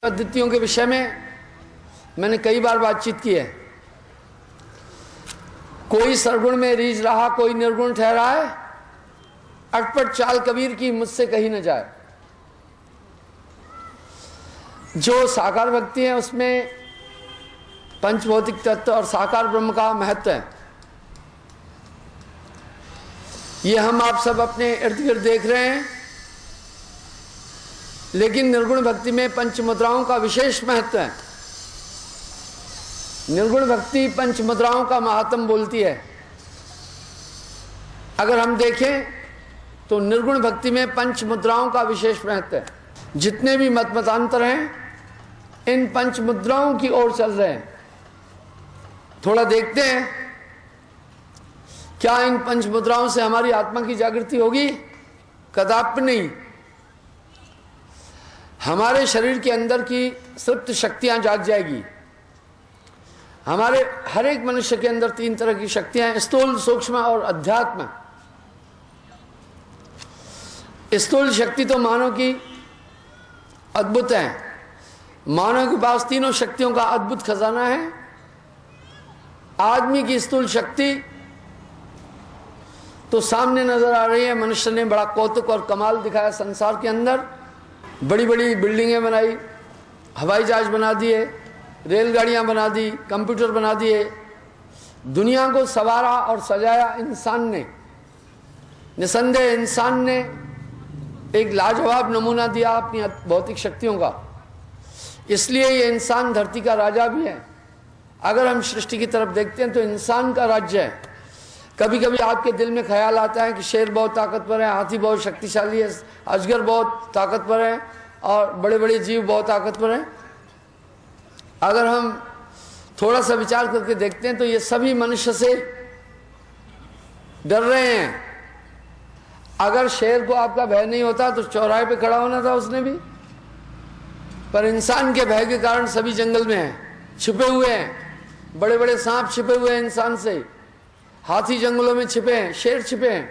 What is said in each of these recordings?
पद्धतियों के विषय में मैंने कई बार बातचीत की है। कोई सरगुण में रीझ रहा, कोई निर्गुण ठहरा है, अटपट चाल कबीर की मुझसे कही न जाए। जो साकार भक्ति है उसमें पंचभौतिक तत्व और साकार ब्रह्म का महत्व है। ये हम आप सब अपने इर्द गिर्द देख रहे हैं। लेकिन निर्गुण भक्ति में पंच मुद्राओं का विशेष महत्व है। निर्गुण भक्ति पंच मुद्राओं का महात्म बोलती है। अगर हम देखें तो निर्गुण भक्ति में पंच मुद्राओं का विशेष महत्व है। जितने भी मतांतर हैं इन पंच मुद्राओं की ओर चल रहे हैं। थोड़ा देखते हैं क्या इन पंच मुद्राओं से हमारी आत्मा की जागृति होगी? कदापि नहीं। हमारे शरीर के अंदर की सुप्त शक्तियां जाग जाएगी। हमारे हर एक मनुष्य के अंदर तीन तरह की शक्तियां हैं, स्थूल, सूक्ष्म और अध्यात्म। स्थूल शक्ति तो मानव की अद्भुत है। मानव के पास तीनों शक्तियों का अद्भुत खजाना है। आदमी की स्थूल शक्ति तो सामने नजर आ रही है। मनुष्य ने बड़ा कौतुक और कमाल दिखाया संसार के अंदर। बड़ी बड़ी बिल्डिंगें बनाई, हवाई जहाज बना दिए, रेलगाड़ियां बना दी, कंप्यूटर बना दिए। दुनिया को संवारा और सजाया इंसान ने। निसंदेह इंसान ने एक लाजवाब नमूना दिया अपनी भौतिक शक्तियों का। इसलिए ये इंसान धरती का राजा भी है। अगर हम सृष्टि की तरफ देखते हैं तो इंसान का राज्य है। कभी कभी आपके दिल में ख्याल आता है कि शेर बहुत ताकतवर है, हाथी बहुत शक्तिशाली है, अजगर बहुत ताकतवर है और बड़े बड़े जीव बहुत ताकतवर हैं। अगर हम थोड़ा सा विचार करके देखते हैं तो ये सभी मनुष्य से डर रहे हैं। अगर शेर को आपका भय नहीं होता तो चौराहे पे खड़ा होना था उसने भी। पर इंसान के भय के कारण सभी जंगल में हैं, छिपे हुए हैं। बड़े बड़े सांप छिपे हुए हैं इंसान से, हाथी जंगलों में छिपे हैं, शेर छिपे हैं।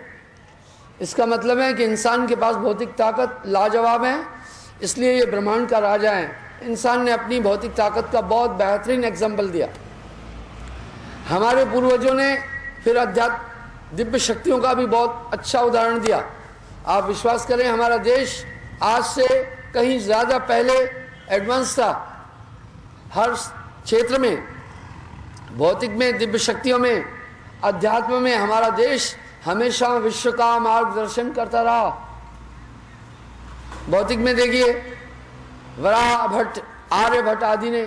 इसका मतलब है कि इंसान के पास भौतिक ताकत लाजवाब है। इसलिए ये ब्रह्मांड का राजा है। इंसान ने अपनी भौतिक ताकत का बहुत बेहतरीन एग्जाम्पल दिया। हमारे पूर्वजों ने फिर अध्यात्म दिव्य शक्तियों का भी बहुत अच्छा उदाहरण दिया। आप विश्वास करें, हमारा देश आज से कहीं ज़्यादा पहले एडवांस था। हर क्षेत्र में, भौतिक में, दिव्य शक्तियों में, अध्यात्म में हमारा देश हमेशा विश्व का मार्गदर्शन करता रहा। भौतिक में देखिए, वराह भट्ट, आर्यभट्ट आदि ने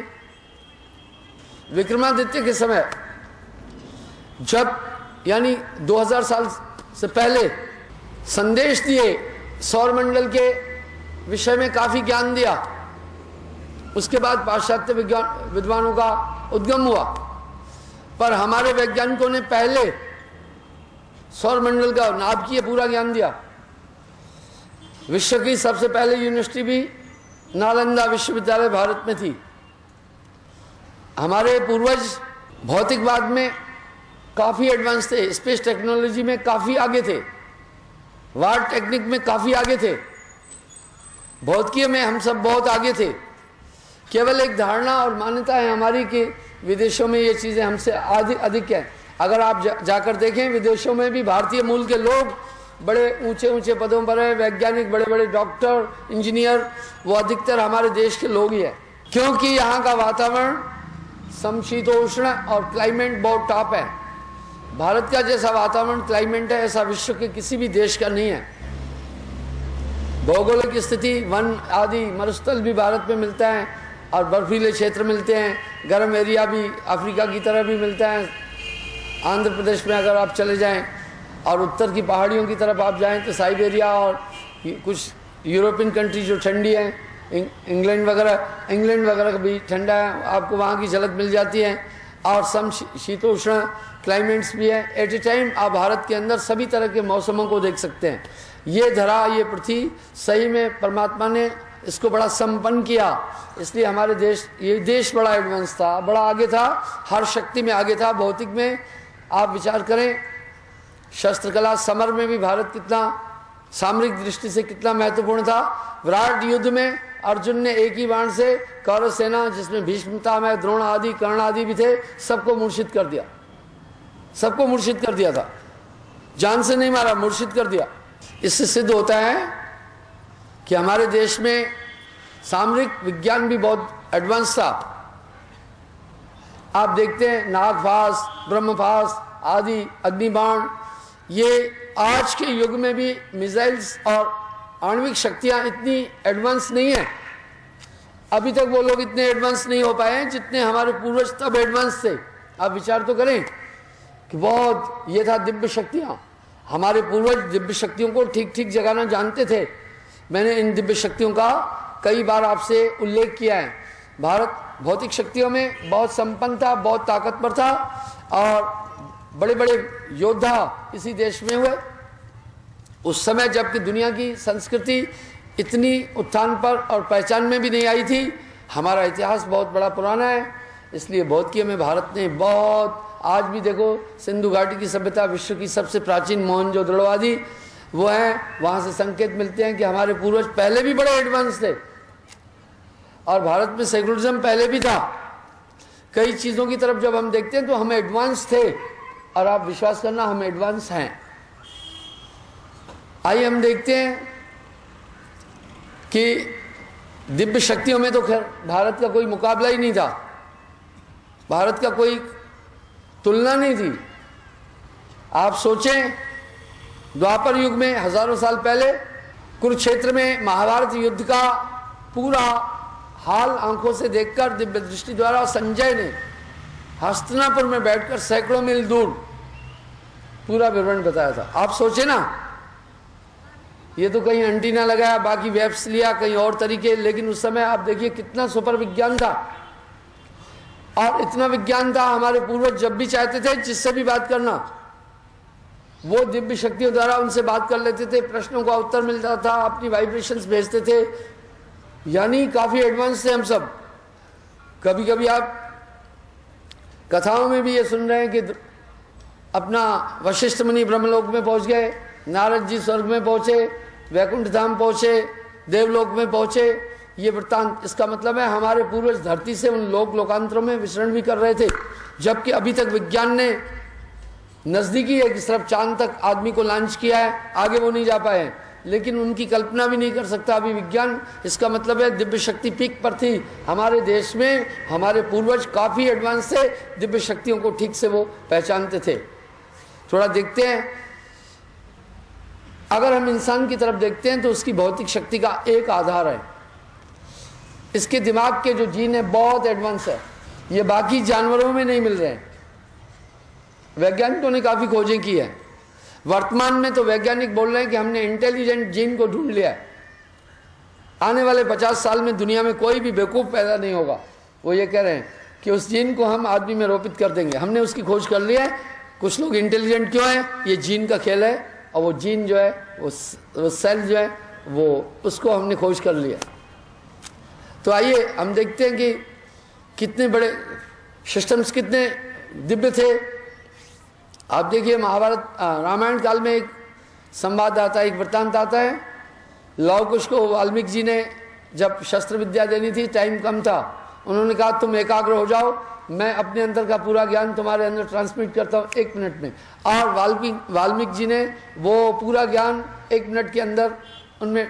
विक्रमादित्य के समय, जब यानी 2000 साल से पहले संदेश दिए, सौरमंडल के विषय में काफी ज्ञान दिया। उसके बाद पाश्चात्य विद्वानों का उद्गम हुआ। पर हमारे वैज्ञानिकों ने पहले सौरमंडल का नाभ किए पूरा ज्ञान दिया। विश्व की सबसे पहले यूनिवर्सिटी भी नालंदा विश्वविद्यालय भारत में थी। हमारे पूर्वज भौतिकवाद में काफी एडवांस थे, स्पेस टेक्नोलॉजी में काफी आगे थे, वार टेक्निक में काफी आगे थे, भौतिकी में हम सब बहुत आगे थे। केवल एक धारणा और मान्यता है हमारी कि विदेशों में ये चीज़ें हमसे अधिक हैं। अगर आप जाकर देखें, विदेशों में भी भारतीय मूल के लोग बड़े ऊंचे ऊंचे पदों पर हैं, वैज्ञानिक, बड़े बड़े डॉक्टर, इंजीनियर, वो अधिकतर हमारे देश के लोग ही हैं। क्योंकि यहाँ का वातावरण समशीतोष्ण और क्लाइमेट बहुत टॉप है। भारत का जैसा वातावरण, क्लाइमेट है, ऐसा विश्व के किसी भी देश का नहीं है। भौगोलिक स्थिति, वन आदि, मरुस्थल भी भारत में मिलता है और बर्फीले क्षेत्र मिलते हैं। गर्म एरिया भी अफ्रीका की तरह भी मिलता है। आंध्र प्रदेश में अगर आप चले जाएं और उत्तर की पहाड़ियों की तरफ आप जाएं तो साइबेरिया और कुछ यूरोपियन कंट्री जो ठंडी हैं, इंग्लैंड वगैरह भी ठंडा है, आपको वहाँ की झलक मिल जाती है। और सम शीतोष्ण क्लाइमेट्स भी है। एट ए टाइम आप भारत के अंदर सभी तरह के मौसमों को देख सकते हैं। ये धरा, ये पृथ्वी सही में परमात्मा ने इसको बड़ा संपन्न किया। इसलिए हमारे देश, ये देश बड़ा एडवांस था, बड़ा आगे था, हर शक्ति में आगे था। भौतिक में आप विचार करें, शस्त्रकला, समर में भी भारत कितना सामरिक दृष्टि से कितना महत्वपूर्ण था। विराट युद्ध में अर्जुन ने एक ही बाण से कौरव सेना, जिसमें भीष्म पितामह, द्रोण आदि, कर्ण आदि भी थे, सबको मूर्छित कर दिया, सबको मूर्छित कर दिया था। जान से नहीं मारा, मूर्छित कर दिया। इससे सिद्ध होता है कि हमारे देश में सामरिक विज्ञान भी बहुत एडवांस था। आप देखते हैं नागफास, ब्रह्मफास आदि अग्निबाण, ये आज के युग में भी मिसाइल्स और आणविक शक्तियां इतनी एडवांस नहीं है। अभी तक वो लोग इतने एडवांस नहीं हो पाए हैं जितने हमारे पूर्वज तब एडवांस थे। आप विचार तो करें कि बहुत ये था दिव्य शक्तियां। हमारे पूर्वज दिव्य शक्तियों को ठीक ठीक जगाना जानते थे। मैंने इन दिव्य शक्तियों का कई बार आपसे उल्लेख किया है। भारत भौतिक शक्तियों में बहुत संपन्न था, बहुत ताकतवर था और बड़े बड़े योद्धा इसी देश में हुए। उस समय जबकि दुनिया की संस्कृति इतनी उत्थान पर और पहचान में भी नहीं आई थी। हमारा इतिहास बहुत बड़ा पुराना है, इसलिए भौतिकी में भारत ने बहुत, आज भी देखो सिंधु घाटी की सभ्यता विश्व की सबसे प्राचीन मोहनजोदड़ो आदि वो है, वहाँ से संकेत मिलते हैं कि हमारे पूर्वज पहले भी बड़े एडवांस थे और भारत में सेकुलरिज्म पहले भी था। कई चीज़ों की तरफ जब हम देखते हैं तो हम एडवांस थे और आप विश्वास करना हम एडवांस हैं। आइए हम देखते हैं कि दिव्य शक्तियों में तो खैर भारत का कोई मुकाबला ही नहीं था, भारत का कोई तुलना नहीं थी। आप सोचें द्वापर युग में हजारों साल पहले कुरुक्षेत्र में महाभारत युद्ध का पूरा हाल आंखों से देखकर दिव्य दृष्टि द्वारा संजय ने हस्तिनापुर में बैठकर सैकड़ों मील दूर पूरा विवरण बताया था। आप सोचे ना, ये तो कहीं एंटीना लगाया, बाकी वेब्स लिया, कहीं और तरीके, लेकिन उस समय आप देखिए कितना सुपर विज्ञान था। और इतना विज्ञान था, हमारे पूर्वज जब भी चाहते थे जिससे भी बात करना वो दिव्य शक्तियों द्वारा उनसे बात कर लेते थे, प्रश्नों का उत्तर मिलता था, अपनी वाइब्रेशंस भेजते थे। यानी काफी एडवांस थे हम सब। कभी कभी आप कथाओं में भी ये सुन रहे हैं कि अपना वशिष्ठ मुनि ब्रह्मलोक में पहुंच गए, नारद जी स्वर्ग में पहुंचे, वैकुंठ धाम पहुंचे, देवलोक में पहुंचे। ये वृत्तांत, इसका मतलब है हमारे पूर्वज धरती से उन लोकांतरों में विचरण भी कर रहे थे, जबकि अभी तक विज्ञान ने नजदीकी एक सिर्फ चांद तक आदमी को लॉन्च किया है, आगे वो नहीं जा पाए, लेकिन उनकी कल्पना भी नहीं कर सकता अभी विज्ञान। इसका मतलब है दिव्य शक्ति पीक पर थी हमारे देश में। हमारे पूर्वज काफी एडवांस थे, दिव्य शक्तियों को ठीक से वो पहचानते थे। थोड़ा देखते हैं, अगर हम इंसान की तरफ देखते हैं तो उसकी भौतिक शक्ति का एक आधार है, इसके दिमाग के जो जीन है बहुत एडवांस है। ये बाकी जानवरों में नहीं मिल रहे हैं। वैज्ञानिकों ने काफी खोजें की है। वर्तमान में तो वैज्ञानिक बोल रहे हैं कि हमने इंटेलिजेंट जीन को ढूंढ लिया है। आने वाले 50 साल में दुनिया में कोई भी बेवकूफ पैदा नहीं होगा। वो ये कह रहे हैं कि उस जीन को हम आदमी में रोपित कर देंगे, हमने उसकी खोज कर ली है। कुछ लोग इंटेलिजेंट क्यों है, ये जीन का खेल है, और वो जीन जो है वो सेल जो है वो उसको हमने खोज कर लिया। तो आइए हम देखते हैं कि कितने बड़े सिस्टम्स कितने दिव्य थे। आप देखिए महाभारत रामायण काल में एक संवाद आता है, एक वृत्तांत आता है। लव कुश को वाल्मीकि जी ने जब शस्त्र विद्या देनी थी, टाइम कम था, उन्होंने कहा तुम एकाग्र हो जाओ, मैं अपने अंदर का पूरा ज्ञान तुम्हारे अंदर ट्रांसमिट करता हूँ 1 मिनट में। और वाल्मीकि जी ने वो पूरा ज्ञान 1 मिनट के अंदर उनमें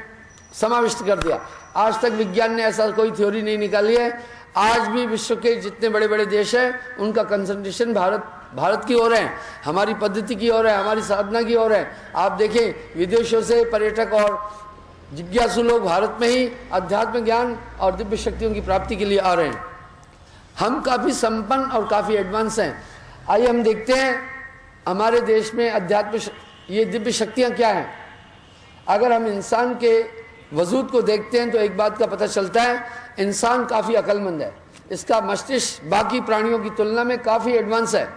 समाविष्ट कर दिया। आज तक विज्ञान ने ऐसा कोई थ्योरी नहीं निकाली है। आज भी विश्व के जितने बड़े बड़े देश हैं उनका कंसंट्रेशन भारत की ओर है, हमारी पद्धति की ओर है, हमारी साधना की ओर है। आप देखें विदेशों से पर्यटक और जिज्ञासु लोग भारत में ही अध्यात्म ज्ञान और दिव्य शक्तियों की प्राप्ति के लिए आ रहे हैं। हम काफ़ी संपन्न और काफ़ी एडवांस हैं। आइए हम देखते हैं हमारे देश में अध्यात्म ये दिव्य शक्तियाँ क्या हैं। अगर हम इंसान के वजूद को देखते हैं तो एक बात का पता चलता है, इंसान काफ़ी अक्लमंद है। इसका मस्तिष्क बाकी प्राणियों की तुलना में काफ़ी एडवांस है।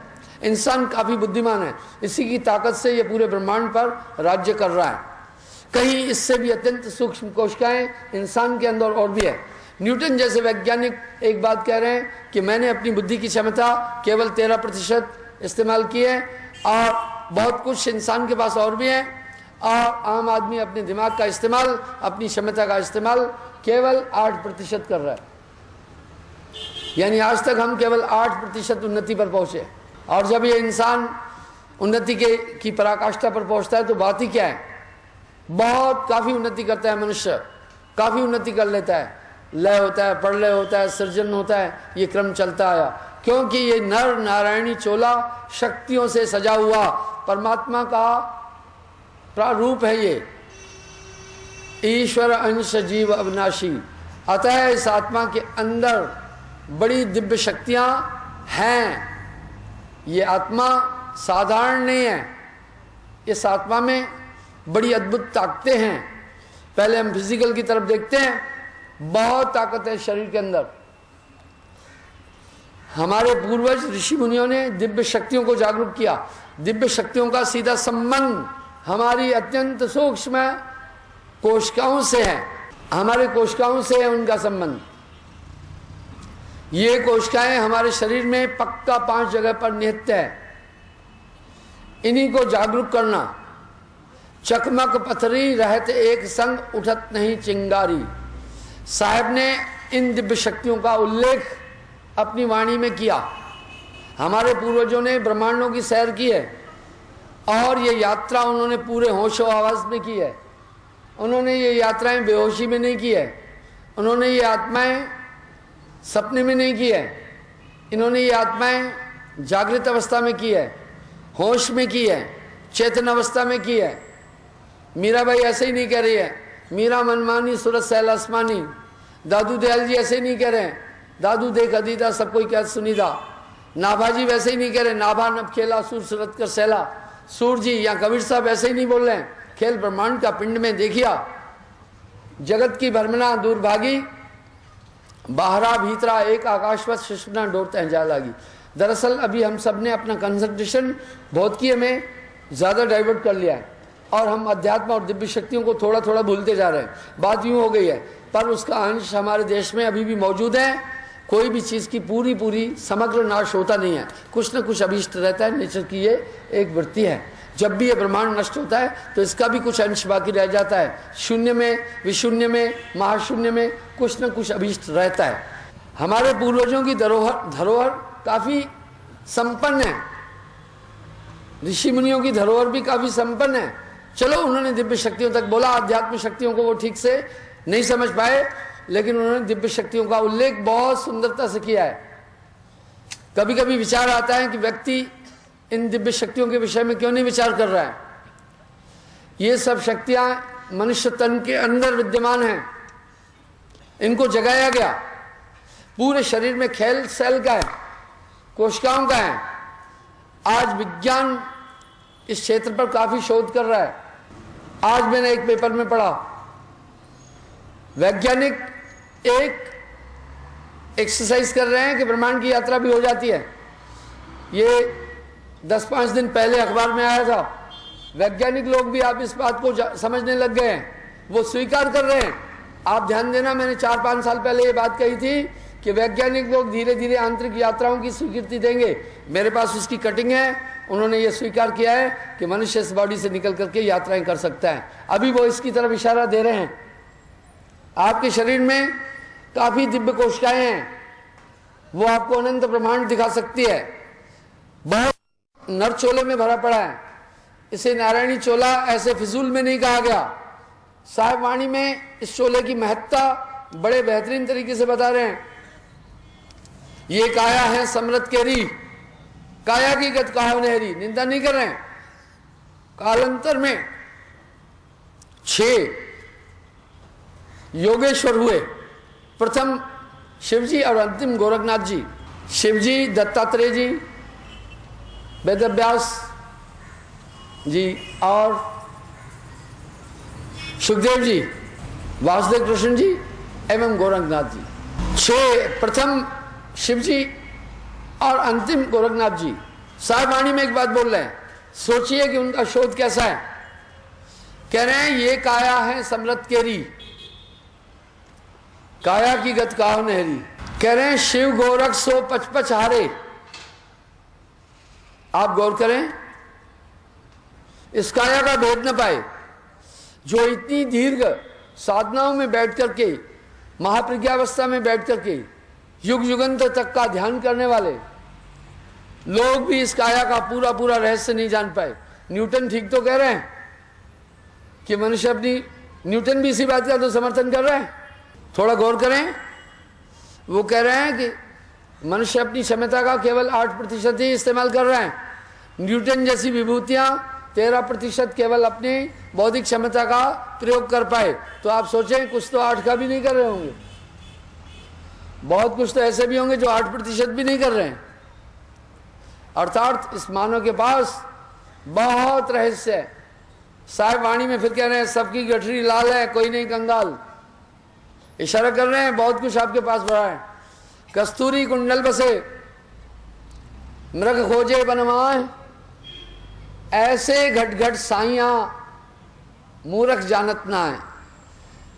इंसान काफ़ी बुद्धिमान है, इसी की ताकत से ये पूरे ब्रह्मांड पर राज्य कर रहा है। कहीं इससे भी अत्यंत सूक्ष्म कोशिकाएं इंसान के अंदर और भी है। न्यूटन जैसे वैज्ञानिक एक बात कह रहे हैं कि मैंने अपनी बुद्धि की क्षमता केवल 13% इस्तेमाल की है, और बहुत कुछ इंसान के पास और भी है। और आम आदमी अपने दिमाग का इस्तेमाल, अपनी क्षमता का इस्तेमाल केवल 8% कर रहा है। यानी आज तक हम केवल 8% उन्नति पर पहुंचे, और जब ये इंसान उन्नति की पराकाष्ठा पर पहुंचता है तो बात ही क्या है, बहुत काफी उन्नति करता है मनुष्य, काफी उन्नति कर लेता है, लय होता है, प्रलय होता है, सृजन होता है, ये क्रम चलता आया। क्योंकि ये नर नारायणी चोला शक्तियों से सजा हुआ परमात्मा का प्रारूप है। ये ईश्वर अंश जीव अविनाशी, अतः इस आत्मा के अंदर बड़ी दिव्य शक्तियां हैं। ये आत्मा साधारण नहीं है, इस आत्मा में बड़ी अद्भुत ताकतें हैं। पहले हम फिजिकल की तरफ देखते हैं, बहुत ताकत है शरीर के अंदर। हमारे पूर्वज ऋषि मुनियों ने दिव्य शक्तियों को जागरूक किया। दिव्य शक्तियों का सीधा संबंध हमारी अत्यंत सूक्ष्म कोशिकाओं से है, हमारे कोशिकाओं से है उनका संबंध। ये कोशिकाएं हमारे शरीर में पक्का 5 जगह पर निहित है। इन्हीं को जागरूक करना। चकमक पथरी रहत एक संग उठत नहीं चिंगारी। साहब ने इन दिव्य शक्तियों का उल्लेख अपनी वाणी में किया। हमारे पूर्वजों ने ब्रह्मांडों की सैर की है, और ये यात्रा उन्होंने पूरे होशो आवाज में की है। उन्होंने ये यात्राएं बेहोशी में नहीं की है, उन्होंने ये आत्माएं सपने में नहीं की है, इन्होंने ये आत्माएं जागृत अवस्था में की है, होश में की है, चेतन अवस्था में की है। मीराबाई ऐसे ही नहीं कह रही है, मीरा मनमानी सूरत सैल आसमानी। दादू दयाल जी ऐसे ही नहीं कह रहे हैं, दादू देख अदीदा सब कोई क्या सुनीदा। नाभाजी वैसे ही नहीं कह रहे, नाभा नभ खेला सूर सूरत कर सैला। सूर जी या कबीर साहब ऐसे ही नहीं बोल रहे हैं, खेल ब्रह्मांड का पिंड में देखिया। जगत की भ्रमणा दूर भागी, बाहरा भीतरा एक आकाशवत सुषुम्ना डोरते जा लागी। दरअसल अभी हम सब ने अपना कंसंट्रेशन भौतिकी में ज़्यादा डाइवर्ट कर लिया है, और हम अध्यात्म और दिव्य शक्तियों को थोड़ा थोड़ा भूलते जा रहे हैं। बात यूँ हो गई है, पर उसका अंश हमारे देश में अभी भी मौजूद है। कोई भी चीज़ की पूरी समग्र नाश होता नहीं है, कुछ न कुछ अभिष्ट रहता है। नेचर की ये एक वृत्ति है। जब भी ये ब्रह्मांड नष्ट होता है तो इसका भी कुछ अंश बाकी रह जाता है। शून्य में, विशून्य में, महाशून्य में कुछ न कुछ अभिष्ट रहता है। हमारे पूर्वजों की धरोहर काफ़ी संपन्न है, ऋषि मुनियों की धरोहर भी काफ़ी संपन्न है। चलो, उन्होंने दिव्य शक्तियों तक बोला, आध्यात्मिक शक्तियों को वो ठीक से नहीं समझ पाए, लेकिन उन्होंने दिव्य शक्तियों का उल्लेख बहुत सुंदरता से किया है। कभी कभी विचार आता है कि व्यक्ति इन दिव्य शक्तियों के विषय में क्यों नहीं विचार कर रहा है। ये सब शक्तियां मनुष्य तन के अंदर विद्यमान हैं, इनको जगाया गया। पूरे शरीर में खेल सेल का है, कोशिकाओं का है। आज विज्ञान इस क्षेत्र पर काफी शोध कर रहा है। आज मैंने एक पेपर में पढ़ा, वैज्ञानिक एक एक्सरसाइज कर रहे हैं कि ब्रह्मांड की यात्रा भी हो जाती है। ये 10-5 दिन पहले अखबार में आया था। वैज्ञानिक लोग भी आप इस बात को समझने लग गए हैं, वो स्वीकार कर रहे हैं। आप ध्यान देना, मैंने 4-5 साल पहले ये बात कही थी कि वैज्ञानिक लोग धीरे धीरे आंतरिक यात्राओं की स्वीकृति देंगे। मेरे पास उसकी कटिंग है, उन्होंने ये स्वीकार किया है कि मनुष्य इस बॉडी से निकल करके यात्राएं कर सकता है। अभी वो इसकी तरफ इशारा दे रहे हैं। आपके शरीर में काफी दिव्य कोशिकाएं हैं, वो आपको अनंत ब्रह्मांड दिखा सकती है। बहुत नर चोले में भरा पड़ा है। इसे नारायणी चोला ऐसे फिजूल में नहीं कहा गया। साहिब वाणी में इस चोले की महत्ता बड़े बेहतरीन तरीके से बता रहे हैं। ये काया है समृत केरी, काया की गत कहा नहरी। निंदा नहीं कर रहे हैं। कालांतर में 6 योगेश्वर हुए। प्रथम शिवजी और अंतिम गोरखनाथ जी। शिवजी दत्तात्रेय जी, वेदव्यास जी और सुखदेव जी, वासुदेव कृष्ण जी एवं गोरखनाथ जी। 6 प्रथम शिवजी और अंतिम गोरखनाथ जी। साहिब वाणी में एक बात बोल रहे हैं, सोचिए कि उनका शोध कैसा है। कह रहे हैं ये काया है समृत केरी, काया की गत काहो नहरी। कह रहे हैं शिव गोरख सो पचपच हारे। आप गौर करें, इस काया का भेद न पाए जो इतनी दीर्घ साधनाओं में बैठ करके महाप्रज्ञावस्था में बैठ करके युग युगंत तक का ध्यान करने वाले लोग भी इस काया का पूरा पूरा रहस्य नहीं जान पाए। न्यूटन ठीक तो कह रहे हैं कि मनुष्य अपनी, न्यूटन भी इसी बात का तो समर्थन कर रहे हैं। थोड़ा गौर करें, वो कह रहे हैं कि मनुष्य अपनी क्षमता का केवल 8% ही इस्तेमाल कर रहे हैं। न्यूटन जैसी विभूतियां 13% केवल अपनी बौद्धिक क्षमता का प्रयोग कर पाए। तो आप सोचें, कुछ तो 8 का भी नहीं कर रहे होंगे, बहुत कुछ तो ऐसे भी होंगे जो 8% भी नहीं कर रहे हैं। अर्थात इस मानव के पास बहुत रहस्य है। साहिब वाणी में फिर कह रहे हैं सबकी गठरी लाल है, कोई नहीं कंगाल। इशारा कर रहे हैं बहुत कुछ आपके पास भरा है। कस्तूरी कुंडल बसे मृग खोजे बनवाए, ऐसे घट घट साइयां मूर्ख जानत ना है।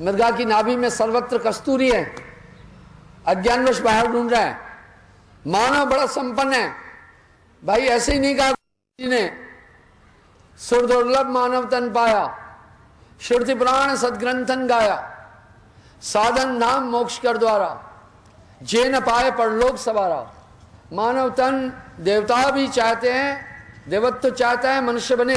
मृगा की नाभि में सर्वत्र कस्तूरी है, अज्ञानवश बाहर ढूंढ रहा है। मानव बड़ा संपन्न है भाई, ऐसे ही नहीं कहा ने, सुर दुर्लभ मानव तन पाया, श्रुति पुराण सदग्रंथन गाया, साधन नाम मोक्ष कर द्वारा, जे न पाए परलोक सवारा। मानव तन देवता भी चाहते हैं, देवत्व चाहता है मनुष्य बने,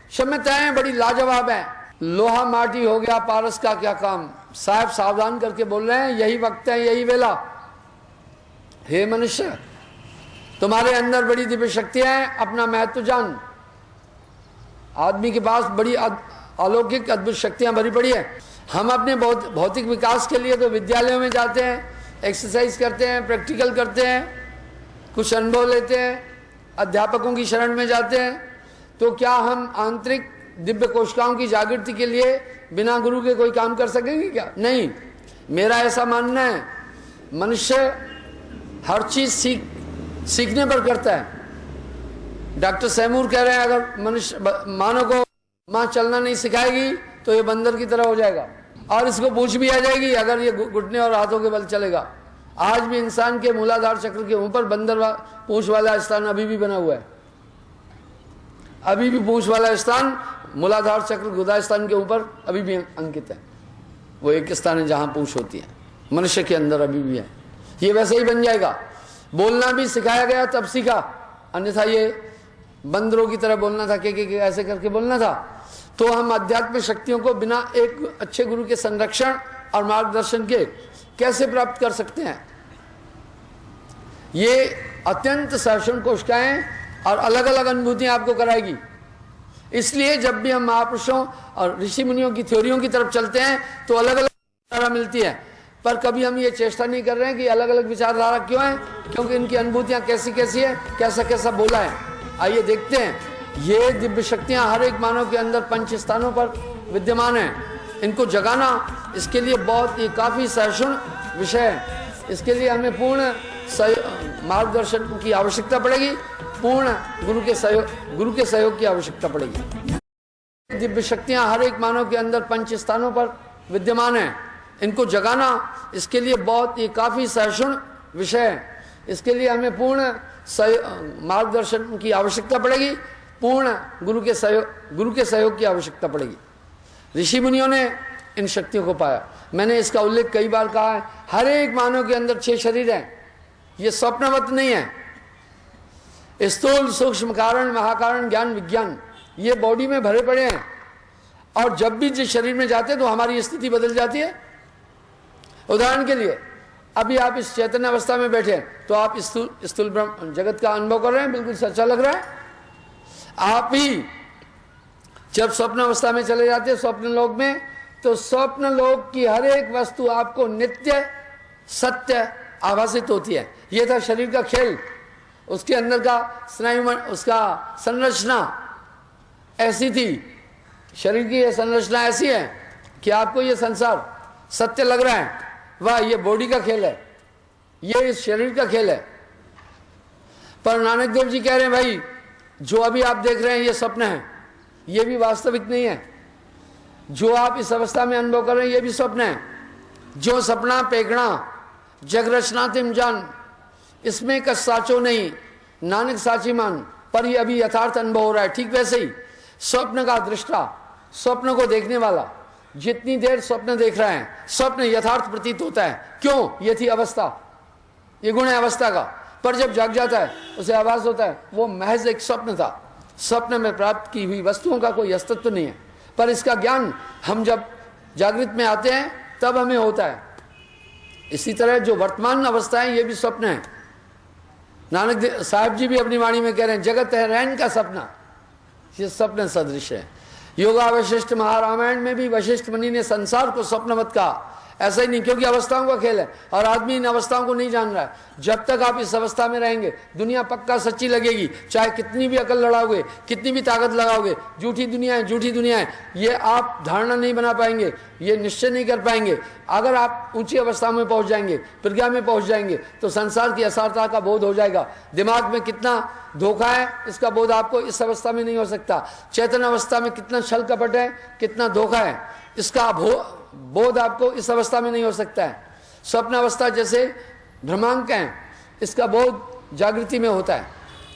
क्षमताएं बड़ी लाजवाब है। लोहा माटी हो गया पारस का क्या काम। साहब सावधान करके बोल रहे हैं, यही वक्त है, यही वेला। हे मनुष्य, तुम्हारे अंदर बड़ी दिव्य शक्तियां हैं, अपना महत्व जान। आदमी के पास बड़ी अलौकिक अद्भुत शक्तियां भरी पड़ी है। हम अपने भौतिक विकास के लिए तो विद्यालयों में जाते हैं, एक्सरसाइज करते हैं, प्रैक्टिकल करते हैं, कुछ अनुभव लेते हैं, अध्यापकों की शरण में जाते हैं। तो क्या हम आंतरिक दिव्य कोशिकाओं की जागृति के लिए बिना गुरु के कोई काम कर सकेंगे क्या? नहीं। मेरा ऐसा मानना है, मनुष्य हर चीज सीखने पर करता है। डॉक्टर सैमूर कह रहे हैं अगर मनुष्य मानव को मां चलना नहीं सिखाएगी तो ये बंदर की तरह हो जाएगा, और इसको पूछ भी आ जाएगी अगर ये घुटने और हाथों के बल चलेगा। आज भी इंसान के मूलाधार चक्र के ऊपर बंदर पूंछ वाला स्थान अभी भी बना हुआ है। अभी भी पूंछ वाला स्थान मूलाधार चक्र गुदा स्थान के ऊपर अभी भी अंकित है। वो एक स्थान है जहां पूंछ होती है, मनुष्य के अंदर अभी भी है। ये वैसे ही बन जाएगा। बोलना भी सिखाया गया तब सीखा, अन्यथा ये बंदरों की तरह बोलना था, के ऐसे करके बोलना था। तो हम अध्यात्म शक्तियों को बिना एक अच्छे गुरु के संरक्षण और मार्गदर्शन के कैसे प्राप्त कर सकते हैं? ये अत्यंत सहर्षण कोशिकाएं और अलग अलग अनुभूतियां आपको कराएगी। इसलिए जब भी हम महापुरुषों और ऋषि मुनियों की थ्योरियों की तरफ चलते हैं तो अलग अलग विचारधारा मिलती है, पर कभी हम ये चेष्टा नहीं कर रहे हैं कि अलग अलग विचारधारा क्यों है, क्योंकि इनकी अनुभूतियां कैसी कैसी है, कैसा कैसा बोला है। आइए देखते हैं। ये दिव्य शक्तियां हर एक मानव के अंदर 5 स्थानों पर विद्यमान है। इनको जगाना इसके लिए बहुत ही काफी सहिष्णु विषय है। इसके लिए हमें पूर्ण मार्गदर्शन की आवश्यकता पड़ेगी, पूर्ण गुरु के सहयोग की आवश्यकता पड़ेगी। दिव्य शक्तियां हर एक मानव के अंदर 5 स्थानों पर विद्यमान है। इनको जगाना इसके लिए बहुत ही काफी सहिष्णु विषय है। इसके लिए हमें पूर्ण मार्गदर्शन की आवश्यकता पड़ेगी, पूर्ण गुरु के सहयोग की आवश्यकता पड़ेगी। ऋषि मुनियों ने इन शक्तियों को पाया। मैंने इसका उल्लेख कई बार कहा है। हर एक मानव के अंदर 6 शरीर हैं। ये स्वप्नवत नहीं है। स्थूल सूक्ष्म कारण महाकारण ज्ञान विज्ञान ये बॉडी में भरे पड़े हैं, और जब भी जिस शरीर में जाते हैं तो हमारी स्थिति बदल जाती है। उदाहरण के लिए अभी आप इस चैतन्य अवस्था में बैठे हैं तो आप स्थूल ब्रह्म जगत का अनुभव कर रहे हैं, बिल्कुल सच्चा लग रहा है। आप ही जब स्वप्न अवस्था में चले जाते हैं स्वप्न लोक में, तो स्वप्न लोक की हर एक वस्तु आपको नित्य सत्य आभासित होती है। यह था शरीर का खेल। उसके अंदर का स्नायु उसका संरचना ऐसी थी, शरीर की यह संरचना ऐसी है कि आपको यह संसार सत्य लग रहा है। वाह, ये बॉडी का खेल है, ये इस शरीर का खेल है। पर नानक देव जी कह रहे हैं भाई जो अभी आप देख रहे हैं ये स्वप्न है, ये भी वास्तविक नहीं है। जो आप इस अवस्था में अनुभव कर रहे हैं ये भी स्वप्न है। जो सपना पेगड़ा जग रचना तिम जान, इसमें का साचो नहीं नानक साची मान। पर ये अभी यथार्थ अनुभव हो रहा है। ठीक वैसे ही स्वप्न का दृष्टा, स्वप्न को देखने वाला, जितनी देर स्वप्न देख रहे हैं स्वप्न यथार्थ प्रतीत होता है। क्यों? ये थी अवस्था, ये गुण है अवस्था का। पर जब जाग जाता है उसे आभास होता है वो महज एक स्वप्न था, स्वप्न में प्राप्त की हुई वस्तुओं का कोई अस्तित्व नहीं है। पर इसका ज्ञान हम जब जागृत में आते हैं तब हमें होता है। इसी तरह जो वर्तमान अवस्था है ये भी स्वप्न है। नानक साहब जी भी अपनी वाणी में कह रहे हैं जगत है रैन का सपना, ये स्वप्न सदृश है। योगा वशिष्ठ महारामायण में भी वशिष्ठ मुनि ने संसार को स्वप्नवत कहा। ऐसा ही नहीं, क्योंकि अवस्थाओं का खेल है और आदमी इन अवस्थाओं को नहीं जान रहा है। जब तक आप इस अवस्था में रहेंगे दुनिया पक्का सच्ची लगेगी, चाहे कितनी भी अकल लड़ाओगे, कितनी भी ताकत लगाओगे। झूठी दुनिया है, झूठी दुनिया है, ये आप धारणा नहीं बना पाएंगे, ये निश्चय नहीं कर पाएंगे। अगर आप ऊंची अवस्था में पहुंच जाएंगे, प्रज्ञा में पहुंच जाएंगे, तो संसार की असारता का बोध हो जाएगा। दिमाग में कितना धोखा है इसका बोध आपको इस अवस्था में नहीं हो सकता। चेतन अवस्था में कितना छल कपट है, कितना धोखा है, इसका बोध आपको इस अवस्था में नहीं हो सकता है। स्वप्न अवस्था जैसे भ्रमांक है, इसका बोध जागृति में होता है।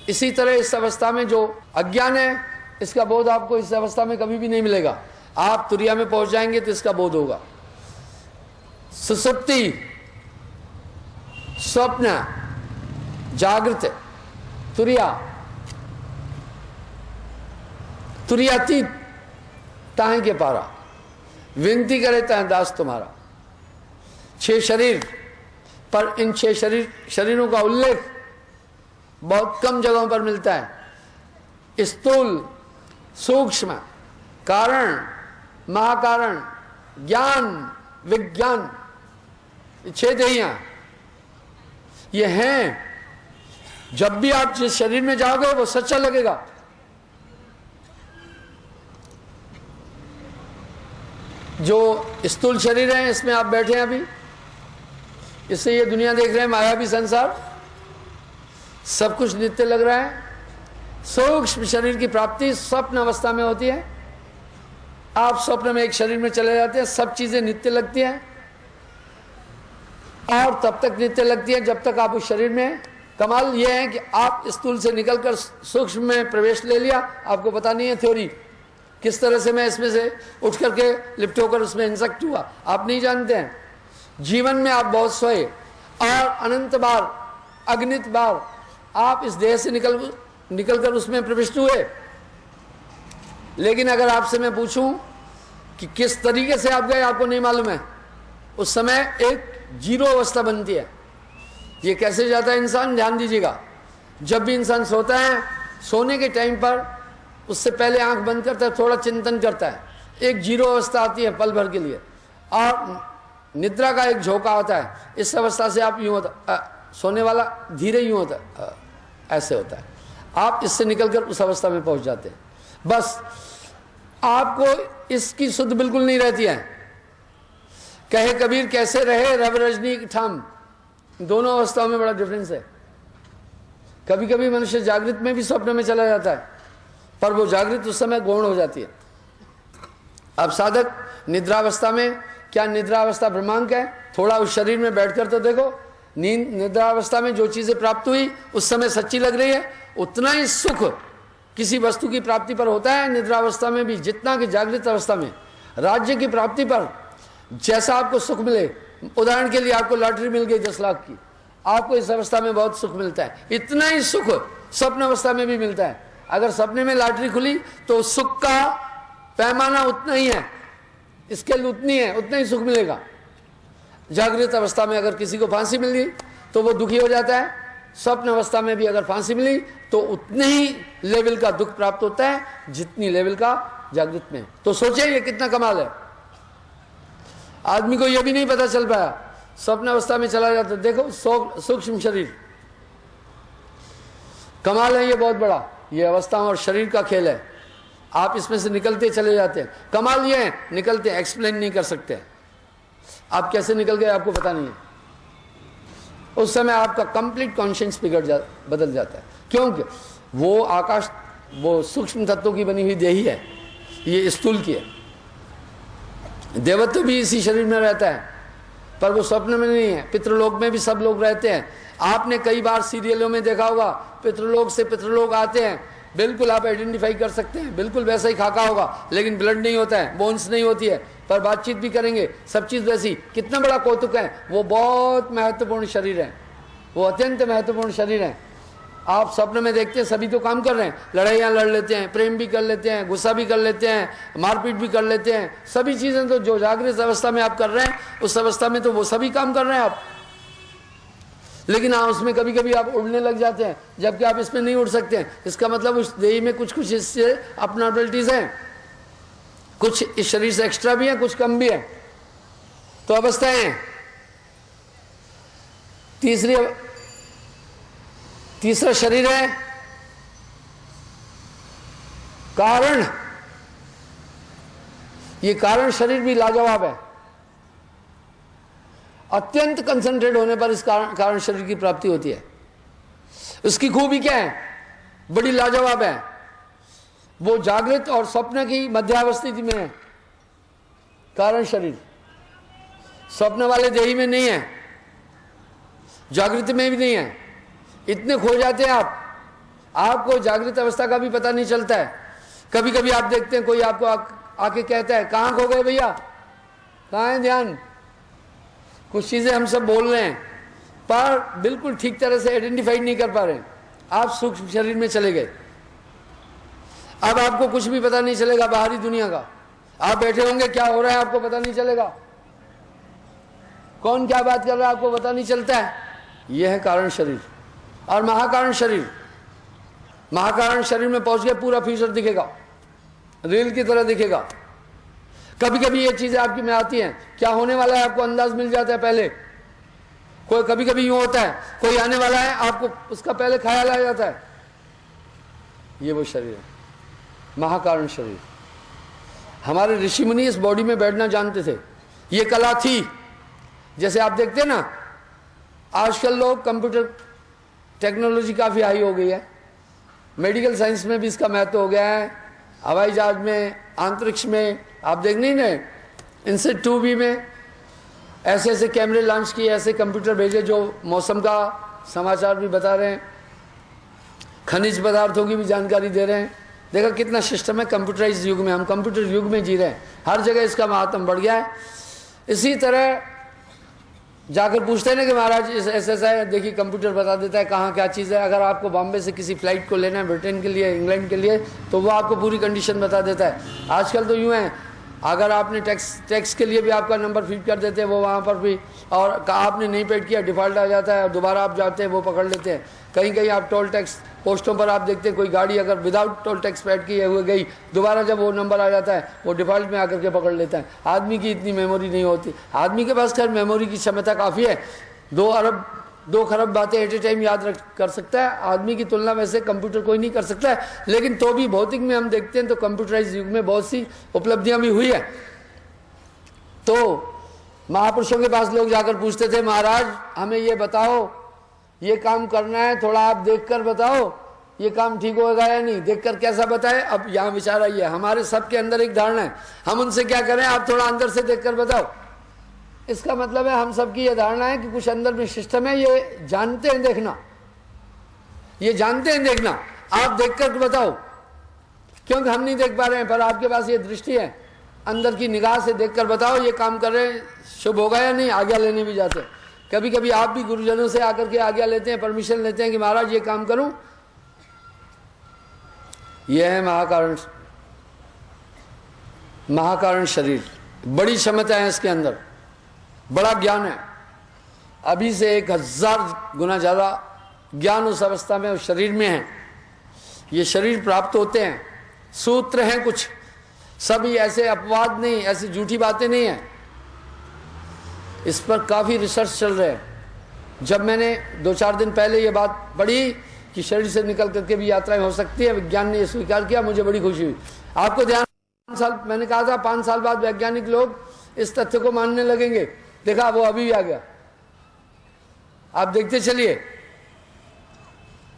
इसी तरह इस अवस्था में जो अज्ञान है इसका बोध आपको इस अवस्था में कभी भी नहीं मिलेगा। आप तुरिया में पहुंच जाएंगे तो इसका बोध होगा। सुसुप्ति, स्वप्न, जागृत, तुरिया, तुरियातीत ताहे के पारा, विनती करे ताहे दास तुम्हारा। 6 शरीर, पर इन 6 शरीरों का उल्लेख बहुत कम जगहों पर मिलता है। स्थूल, सूक्ष्म, कारण, महाकारण, ज्ञान, विज्ञान, 6 देहियां ये हैं। जब भी आप जिस शरीर में जाओगे वो सच्चा लगेगा। जो स्थूल शरीर है इसमें आप बैठे हैं अभी, इससे ये दुनिया देख रहे हैं, मायावी संसार, सब कुछ नित्य लग रहा है। सूक्ष्म शरीर की प्राप्ति स्वप्न अवस्था में होती है। आप स्वप्न में एक शरीर में चले जाते हैं, सब चीजें नित्य लगती हैं और तब तक नित्य लगती है जब तक आप उस शरीर में। कमाल यह है कि आप स्थूल से निकलकर सूक्ष्म में प्रवेश ले लिया, आपको पता नहीं है थ्योरी किस तरह से मैं इसमें से उठ करके लिप्ट होकर उसमें इंसेक्ट हुआ, आप नहीं जानते हैं। जीवन में आप बहुत सोए और अनंत बार, अगणित बार आप इस देह से निकलकर उसमें प्रविष्ट हुए। लेकिन अगर आपसे मैं पूछूं कि किस तरीके से आप गए, आपको नहीं मालूम है। उस समय एक जीरो अवस्था बनती है। ये कैसे जाता है इंसान, ध्यान दीजिएगा। जब भी इंसान सोता है, सोने के टाइम पर उससे पहले आंख बंद करता है, थोड़ा चिंतन करता है, एक जीरो अवस्था आती है पल भर के लिए, और निद्रा का एक झोंका होता है। इस अवस्था से आप यूं होता, सोने वाला धीरे यूं होता, ऐसे होता है, आप इससे निकलकर उस अवस्था में पहुंच जाते हैं। बस आपको इसकी सुध बिल्कुल नहीं रहती है। कहे कबीर कैसे रहे रव रजनी ठाम, दोनों अवस्थाओं में बड़ा डिफरेंस है। कभी कभी मनुष्य जागृत में भी स्वप्न में चला जाता है, पर वो जागृत उस समय गौण हो जाती है। अब साधक निद्रावस्था में, क्या निद्रावस्था ब्रह्मांक है? थोड़ा उस शरीर में बैठकर तो देखो, नींद निद्रावस्था में जो चीजें प्राप्त हुई उस समय सच्ची लग रही है, उतना ही सुख किसी वस्तु की प्राप्ति पर होता है निद्रावस्था में भी, जितना कि जागृत अवस्था में। राज्य की प्राप्ति पर जैसा आपको सुख मिले, उदाहरण के लिए आपको लॉटरी मिल गई 10 लाख की, आपको इस अवस्था में बहुत सुख मिलता है, इतना ही सुख स्वप्न अवस्था में भी मिलता है। अगर सपने में लॉटरी खुली तो सुख का पैमाना उतना ही है, स्केल उतनी है, उतना ही सुख मिलेगा। जागृत अवस्था में अगर किसी को फांसी मिल गई तो वो दुखी हो जाता है, स्वप्न अवस्था में भी अगर फांसी मिली तो उतने ही लेवल का दुख प्राप्त होता है जितनी लेवल का जागृत में। तो सोचिए ये कितना कमाल है। आदमी को यह भी नहीं पता चल पाया, स्वप्न अवस्था में चला जाता। देखो सूक्ष्म शरीर, कमाल है ये बहुत बड़ा। ये अवस्था और शरीर का खेल है, आप इसमें से निकलते चले जाते हैं। कमाल ये है, निकलते, एक्सप्लेन नहीं कर सकते। आप कैसे निकल गए आपको पता नहीं है। उस समय आपका कंप्लीट कॉन्शियस बदल जाता है, क्योंकि वो आकाश, वो सूक्ष्म तत्वों की बनी हुई देही है, ये स्थूल की है। देवत्व भी इसी शरीर में रहता है, पर वो स्वप्न में नहीं है। पितृलोक में भी सब लोग रहते हैं। आपने कई बार सीरियलों में देखा होगा, पितृलोक से पितृलोक आते हैं, बिल्कुल आप आइडेंटिफाई कर सकते हैं, बिल्कुल वैसा ही खाका होगा, लेकिन ब्लड नहीं होता है, बोन्स नहीं होती है, पर बातचीत भी करेंगे, सब चीज वैसी। कितना बड़ा कौतुक है, वो बहुत महत्वपूर्ण शरीर है, वो अत्यंत महत्वपूर्ण शरीर है। आप स्वप्न में देखते हैं सभी तो काम कर रहे हैं, लड़ाइयाँ लड़ लेते हैं, प्रेम भी कर लेते हैं, गुस्सा भी कर लेते हैं, मारपीट भी कर लेते हैं, सभी चीजें तो जो जागृत अवस्था में आप कर रहे हैं उस अवस्था में तो वो सभी काम कर रहे हैं आप। लेकिन हाँ, उसमें कभी कभी आप उड़ने लग जाते हैं, जबकि आप इसमें नहीं उड़ सकते हैं। इसका मतलब उस देही में कुछ कुछ इससे अपनॉर्मलिटीज हैं, कुछ इस शरीर से एक्स्ट्रा भी है, कुछ कम भी है, तो अवस्थाएं हैं। तीसरा शरीर है कारण। ये कारण शरीर भी लाजवाब है। अत्यंत कंसंट्रेट होने पर इस कारण शरीर की प्राप्ति होती है। उसकी खूबी क्या है, बड़ी लाजवाब है। वो जागृत और स्वप्न की मध्यावस्थिति में है कारण शरीर। स्वप्न वाले देही में नहीं है, जागृत में भी नहीं है। इतने खो जाते हैं आप, आपको जागृत अवस्था का भी पता नहीं चलता है। कभी कभी आप देखते हैं कोई आपको आके कहता है कहाँ खो गए भैया, कहाँ है ध्यान। कुछ चीजें हम सब बोल रहे हैं पर बिल्कुल ठीक तरह से आइडेंटिफाइड नहीं कर पा रहे हैं। आप सूक्ष्म शरीर में चले गए, अब आपको कुछ भी पता नहीं चलेगा बाहरी दुनिया का। आप बैठे होंगे, क्या हो रहा है आपको पता नहीं चलेगा, कौन क्या बात कर रहा है आपको पता नहीं चलता है। यह है कारण शरीर। और महाकारण शरीर, महाकारण शरीर में पहुंच गए पूरा फ्यूचर दिखेगा, रील की तरह दिखेगा। कभी कभी ये चीजें आपकी में आती हैं, क्या होने वाला है आपको अंदाज मिल जाता है पहले। कोई कभी कभी यूं होता है, कोई आने वाला है आपको उसका पहले ख्याल आ जाता है। ये वो शरीर है महाकारण शरीर। हमारे ऋषि मुनि इस बॉडी में बैठना जानते थे, ये कला थी। जैसे आप देखते हैं ना, आजकल लोग कंप्यूटर टेक्नोलॉजी काफी हाई हो गई है, मेडिकल साइंस में भी इसका महत्व हो गया है, हवाई जहाज में, अंतरिक्ष में। आप देख नहीं रहे, इनसेट 2B में ऐसे ऐसे कैमरे लॉन्च किए, ऐसे कंप्यूटर भेजे जो मौसम का समाचार भी बता रहे हैं, खनिज पदार्थों की भी जानकारी दे रहे हैं। देखा कितना सिस्टम है। कंप्यूटराइज युग में, हम कंप्यूटर युग में जी रहे हैं, हर जगह इसका महात्म बढ़ गया है। इसी तरह जाकर पूछते हैं ना कि महाराज ऐसा ऐसा है, देखिए कंप्यूटर बता देता है कहाँ क्या चीज़ है। अगर आपको बॉम्बे से किसी फ्लाइट को लेना है ब्रिटेन के लिए, इंग्लैंड के लिए, तो वो आपको पूरी कंडीशन बता देता है। आजकल तो यूँ है, अगर आपने टैक्स के लिए भी आपका नंबर फीड कर देते हैं वो वहाँ पर भी, और आपने नहीं पेड किया डिफ़ॉल्ट आ जाता है, और दोबारा आप जाते हैं वो पकड़ लेते हैं। कहीं कहीं आप टोल टैक्स पोस्टों पर आप देखते हैं, कोई गाड़ी अगर विदाउट टोल टैक्स पेड किए हुए गई, दोबारा जब वो नंबर आ जाता है वो डिफ़ॉल्ट में आकर के पकड़ लेता है। आदमी की इतनी मेमोरी नहीं होती। आदमी के पास खैर मेमोरी की क्षमता काफ़ी है, 2 खरब बातें एट ए टाइम याद कर सकता है। आदमी की तुलना वैसे कंप्यूटर कोई नहीं कर सकता है, लेकिन तो भी भौतिक में हम देखते हैं तो कंप्यूटराइज युग में बहुत सी उपलब्धियां भी हुई है। तो महापुरुषों के पास लोग जाकर पूछते थे, महाराज हमें ये बताओ, ये काम करना है, थोड़ा आप देखकर बताओ ये काम ठीक होगा या नहीं। देखकर कैसा बताए। अब यहाँ विचार आइए, हमारे सबके अंदर एक धारणा है, हम उनसे क्या करें, आप थोड़ा अंदर से देखकर बताओ। इसका मतलब है हम सबकी ये धारणा है कि कुछ अंदर में सिस्टम है, ये जानते हैं देखना, ये जानते हैं देखना, आप देखकर बताओ। क्योंकि हम नहीं देख पा रहे हैं, पर आपके पास ये दृष्टि है, अंदर की निगाह से देखकर बताओ ये काम कर रहे हैं, शुभ होगा या नहीं। आज्ञा लेने भी जाते हैं, कभी कभी आप भी गुरुजनों से आकर के आज्ञा लेते हैं, परमिशन लेते हैं कि महाराज ये काम करूं। यह है महाकारण शरीर। बड़ी क्षमता है इसके अंदर, बड़ा ज्ञान है। अभी से 1000 गुना ज्यादा ज्ञान उस अवस्था में, उस शरीर में है। ये शरीर प्राप्त होते हैं, सूत्र हैं कुछ, सभी ऐसे अपवाद नहीं, ऐसी झूठी बातें नहीं है। इस पर काफी रिसर्च चल रहे हैं। जब मैंने 2-4 दिन पहले ये बात पढ़ी कि शरीर से निकल करके भी यात्राएं हो सकती है, विज्ञान ने ये स्वीकार किया, मुझे बड़ी खुशी हुई। आपको ध्यान, 5 साल मैंने कहा था 5 साल बाद वैज्ञानिक लोग इस तथ्य को मानने लगेंगे। देखा वो अभी भी आ गया। आप देखते चलिए,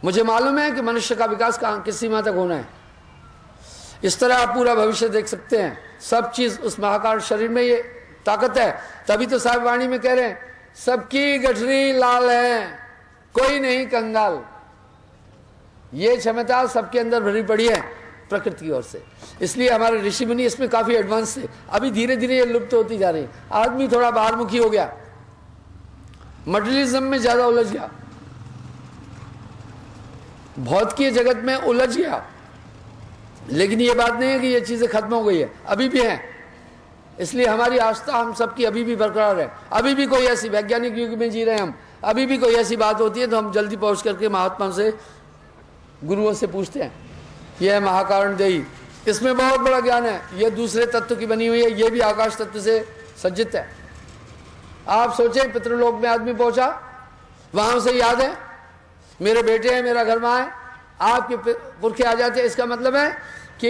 मुझे मालूम है कि मनुष्य का विकास किस सीमा तक होना है। इस तरह आप पूरा भविष्य देख सकते हैं। सब चीज उस महाकारण शरीर में ये ताकत है। तभी तो साहिब वाणी में कह रहे हैं, सबकी गठरी लाल है, कोई नहीं कंगाल। ये क्षमता सबके अंदर भरी पड़ी है। प्रकृति की ओर से। इसलिए हमारे ऋषि मुनि इसमें काफी एडवांस थे। अभी धीरे धीरे ये लुप्त होती जा रही है। आदमी थोड़ा बाहरमुखी हो गया, मटेरियलिज्म में ज्यादा उलझ गया, भौतिकीय जगत में उलझ गया। लेकिन ये बात नहीं है कि ये चीजें खत्म हो गई है, अभी भी है। इसलिए हमारी आस्था हम सबकी अभी भी बरकरार है। अभी भी कोई ऐसी, वैज्ञानिक युग में जी रहे हैं हम, अभी भी कोई ऐसी बात होती है तो हम जल्दी पहुंच करके महात्मा से, गुरुओं से पूछते हैं। यह है महाकारण देही, इसमें बहुत बड़ा ज्ञान है। यह दूसरे तत्व की बनी हुई है, यह भी आकाश तत्व से सज्जित है। आप सोचें, पितृलोक में आदमी पहुंचा, वहां से याद है मेरे बेटे हैं, मेरा घर वहां है, आपके पुरखे आ जाते हैं। इसका मतलब है कि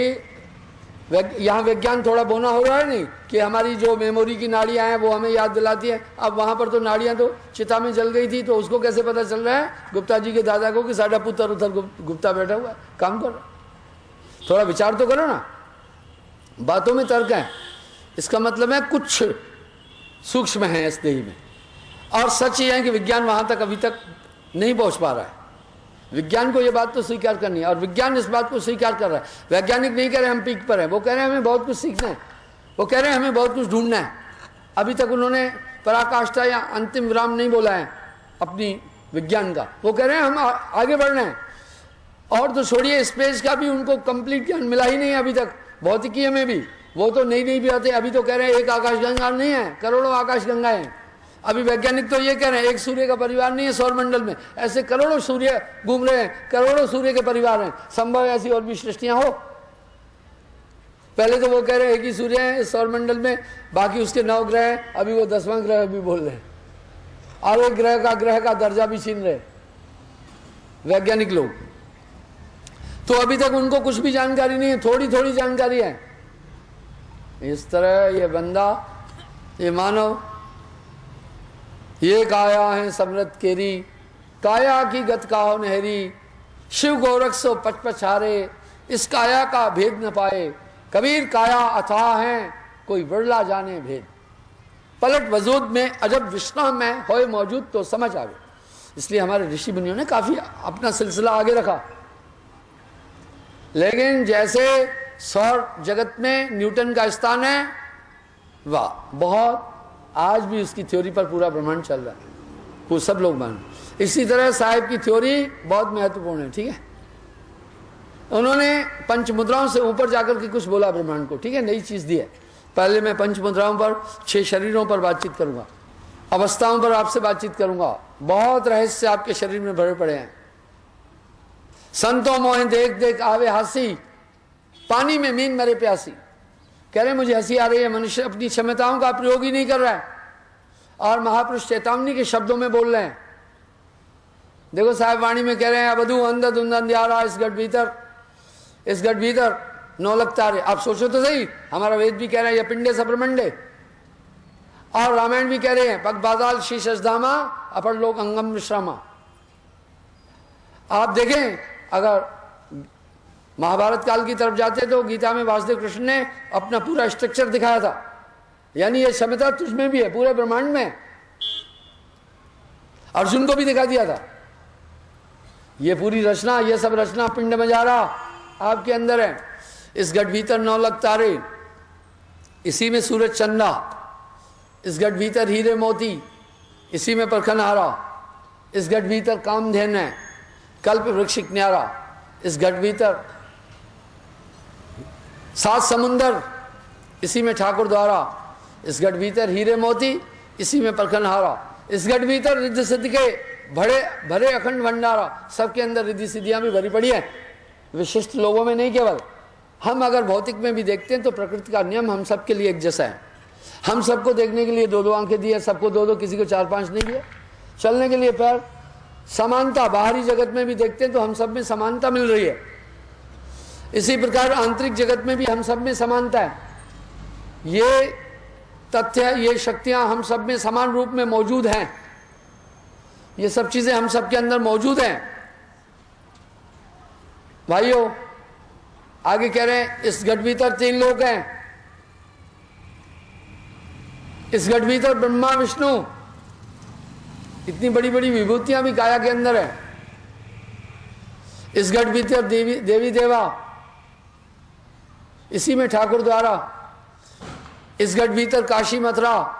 यहाँ विज्ञान थोड़ा बोना हो रहा है नहीं, कि हमारी जो मेमोरी की नाड़ियां हैं वो हमें याद दिलाती है। अब वहां पर तो नाड़ियां तो चिता में जल गई थी, तो उसको कैसे पता चल रहा है गुप्ता जी के दादा को कि साडा पुत्र उधर गुप्ता बैठा हुआ है, काम कर रहा। थोड़ा विचार तो करो ना, बातों में तर्क है। इसका मतलब है कुछ सूक्ष्म है इस देही में। और सच ये है कि विज्ञान वहां तक अभी तक नहीं पहुंच पा रहा है। विज्ञान को ये बात तो स्वीकार करनी है, और विज्ञान इस बात को स्वीकार कर रहा है। वैज्ञानिक नहीं कह रहे हम पीक पर हैं, वो कह रहे हैं हमें बहुत कुछ सीखना है, वो कह रहे हैं हमें बहुत कुछ ढूंढना है। अभी तक उन्होंने पराकाष्ठा या अंतिम विराम नहीं बोला है अपनी विज्ञान का। वो कह रहे हैं हम आगे बढ़ना है। और तो छोड़िए, स्पेस का भी उनको कंप्लीट ज्ञान मिला ही नहीं अभी तक। भौतिकीय में भी वो तो नई नई भी आते, अभी तो कह रहे हैं एक आकाशगंगा नहीं है, करोड़ों आकाशगंगाएं हैं। अभी वैज्ञानिक तो ये कह रहे हैं एक सूर्य का परिवार नहीं है सौरमंडल में, ऐसे करोड़ों सूर्य घूम रहे हैं, करोड़ों सूर्य के परिवार हैं। संभव ऐसी और भी सृष्टियां हो। पहले तो वो कह रहे हैं एक ही सूर्य है इस सौरमंडल में, बाकी उसके 9 ग्रह हैं। अभी वो 10वां ग्रह भी बोल रहे हैं, और एक ग्रह का दर्जा भी छीन रहे वैज्ञानिक लोग। तो अभी तक उनको कुछ भी जानकारी नहीं है, थोड़ी थोड़ी जानकारी है। इस तरह ये बंदा, ये मानव, ये काया है समृत केरी, काया की गत काहो नहरी, शिव गोरख पच पछारे, इस काया का भेद न पाए, कबीर काया अथाह है, कोई बिरला जाने भेद। पलट वजूद में अजब विश्राम में होए मौजूद तो समझ आवे। इसलिए हमारे ऋषि मुनियों ने काफी अपना सिलसिला आगे रखा। लेकिन जैसे सौर जगत में न्यूटन का स्थान है, वाह, बहुत आज भी उसकी थ्योरी पर पूरा ब्रह्मांड चल रहा है, वो सब लोग मान। इसी तरह साहिब की थ्योरी बहुत महत्वपूर्ण है, ठीक है। उन्होंने पंच मुद्राओं से ऊपर जाकर के कुछ बोला ब्रह्मांड को, ठीक है, नई चीज दी है। पहले मैं पंच मुद्राओं पर, 6 शरीरों पर बातचीत करूंगा, अवस्थाओं पर आपसे बातचीत करूंगा। बहुत रहस्य आपके शरीर में भरे पड़े हैं। संतों मोहे देख देख आवे हासी, पानी में मीन मरे प्यासी। कह रहे मुझे हंसी आ रही है, मनुष्य अपनी क्षमताओं का प्रयोग ही नहीं कर रहा है। और महापुरुष चेतावनी के शब्दों में बोल रहे हैं। देखो साहिब वाणी में कह रहे हैं, अबधू अंधा धुंध अंधियारा, इस गढ़ भीतर 9 लाख तारे। आप सोचो तो सही, हमारा वेद भी कह रहे हैं ये पिंडे सब्रमंडे, और रामायण भी कह रहे हैं पग बादाल शीश धामा, अपर लोक अंगम विश्रामा। आप देखें, अगर महाभारत काल की तरफ जाते तो गीता में वासुदेव कृष्ण ने अपना पूरा स्ट्रक्चर दिखाया था। यानी ये क्षमता तुझमें भी है, पूरे ब्रह्मांड में। अर्जुन को भी दिखा दिया था। ये पूरी रचना, ये सब रचना पिंड में जा रहा आपके अंदर है। इस गढ़ भीतर 9 लाख तारे, इसी में सूरज चंदा, इस गढ़ भीतर हीरे मोती, इसी में परखनहारा, इस गढ़ भीतर कामधेन है, कल्प वृक्ष न्यारा, इस गढ़ भीतर 7 समुंदर, इसी में ठाकुर द्वारा, इस गढ़ भीतर हीरे मोती, इसी में परखनहारा, इस गढ़ भीतर रिद्धि सिद्धि के भरे अखंड भंडारा। सबके अंदर रिद्धि सिद्धियां भी भरी पड़ी है, विशिष्ट लोगों में नहीं केवल। हम अगर भौतिक में भी देखते हैं तो प्रकृति का नियम हम सबके लिए एक जैसा है। हम सबको देखने के लिए 2-2 आंखें दी है, सबको 2-2, किसी को 4-5 नहीं दिए। चलने के लिए पैर, समानता। बाहरी जगत में भी देखते हैं तो हम सब में समानता मिल रही है। इसी प्रकार आंतरिक जगत में भी हम सब में समानता है। ये तथ्य, ये शक्तियां हम सब में समान रूप में मौजूद हैं। ये सब चीजें हम सब के अंदर मौजूद हैं। भाइयों, आगे कह रहे हैं इस गढ़ भीतर 3 लोग हैं। इस गढ़ भीतर ब्रह्मा विष्णु, इतनी बड़ी बड़ी विभूतियां भी काया के अंदर है। इस गढ़ भीतर देवी देवा, इसी में ठाकुर द्वारा इस गढ़ भीतर काशी मथुरा,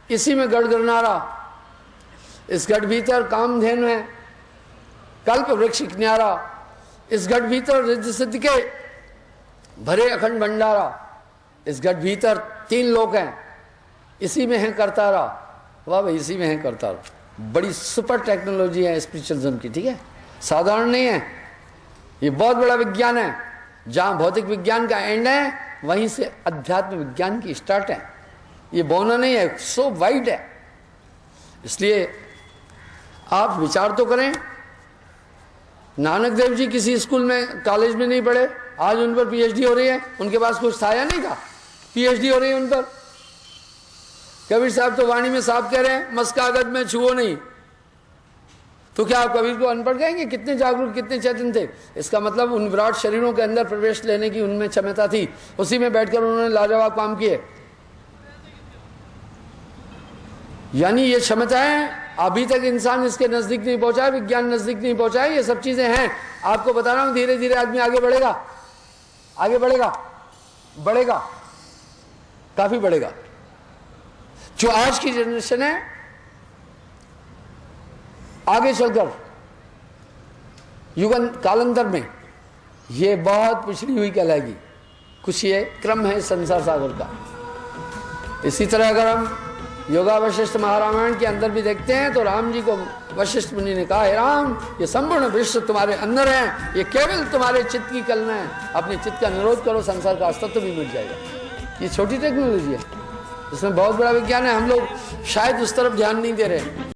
इसी में गढ़गरनारा, इस गढ़ भीतर कामधेनु है, कल्प वृक्ष न्यारा, इस गढ़ भीतर रिद्धि सिद्धि के भरे अखंड भंडारा, इस गढ़ भीतर 3 लोक हैं, इसी में है करतारा। वाह भाई, इसी में है करतारा। बड़ी सुपर टेक्नोलॉजी है स्पिरिचुअलिज्म की, ठीक है, साधारण नहीं है। ये बहुत बड़ा विज्ञान है। जहां भौतिक विज्ञान का एंड है, वहीं से अध्यात्म विज्ञान की स्टार्ट है। ये बौना नहीं है, सो वाइड है। इसलिए आप विचार तो करें। नानक देव जी किसी स्कूल में, कॉलेज में नहीं पढ़े, आज उन पर पीएचडी हो रही है। उनके पास कुछ था या नहीं था? पीएचडी हो रही है उन पर। कबीर साहब तो वाणी में साफ कह रहे हैं, मस कागज में छुओ नहीं। तो क्या आप कबीर को अनपढ़ कहेंगे? कितने जागरूक, कितने चेतन थे। इसका मतलब उन विराट शरीरों के अंदर प्रवेश लेने की उनमें क्षमता थी। उसी में बैठकर उन्होंने लाजवाब काम किए। यानी ये क्षमताएं अभी तक इंसान इसके नजदीक नहीं पहुंचा है, विज्ञान नजदीक नहीं पहुंचा है। ये सब चीजें हैं। आपको बता रहा हूं, धीरे धीरे आदमी आगे बढ़ेगा, आगे बढ़ेगा, बढ़ेगा, काफी बढ़ेगा। जो आज की जनरेशन है, आगे चलकर युगन कालांतर में ये बहुत पिछड़ी हुई कहलाएगी। कुछ ये क्रम है संसार सागर का। इसी तरह अगर हम योगा वशिष्ठ महारामायण के अंदर भी देखते हैं तो राम जी को वशिष्ठ मुनि ने कहा, हे राम, ये संपूर्ण विश्व तुम्हारे अंदर है, ये केवल तुम्हारे चित्त की कलना है। अपने चित्त का निरोध करो, संसार का अस्तित्व भी मिट जाएगा। ये छोटी टेक्नोलॉजी है, इसमें बहुत बड़ा विज्ञान है। हम लोग शायद उस तरफ ध्यान नहीं दे रहे।